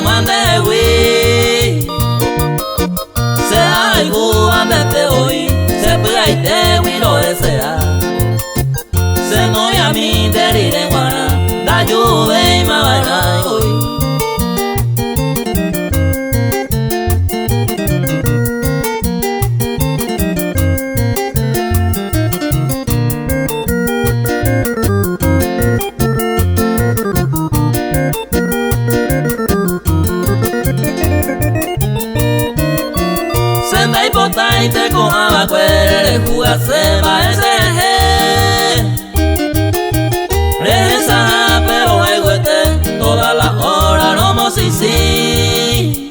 mande wi se algo ande hoy se puede te wi lo desea se no ya mi derire guana da yo ve ma va hoy y te con agua cuere jugar se va ese regresa pero el huete toda la hora no mo si se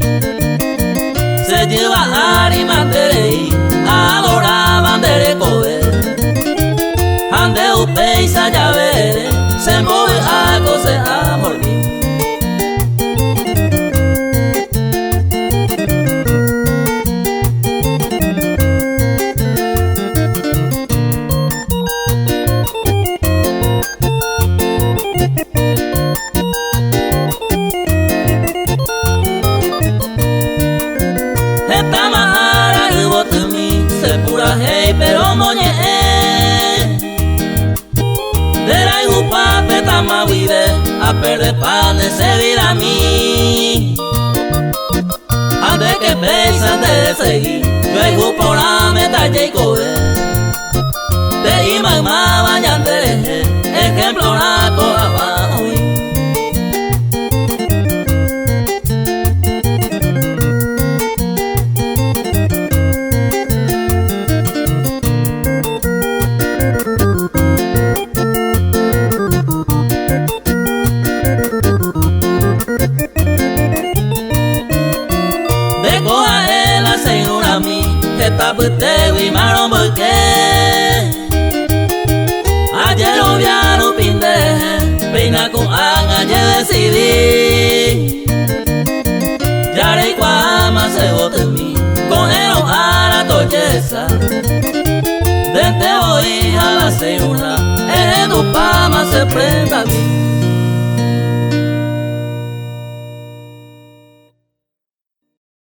lleva a arimatere adoraban de cover ande upe y sayavere se mueve a cose a morir. Hey, pero moñe de la igupa petama vive a perder pan de servir a mí ande que pensan de seguir yo igupo la meta y coge de imagma bañante ejemplo la coja abajo esta pute vi maro porque ayer obviaron pinde peina con anga ya decidí ya re cuama se bote mí con el a la toyesa desde hoy a la segunda en tu pama se prenda a mí.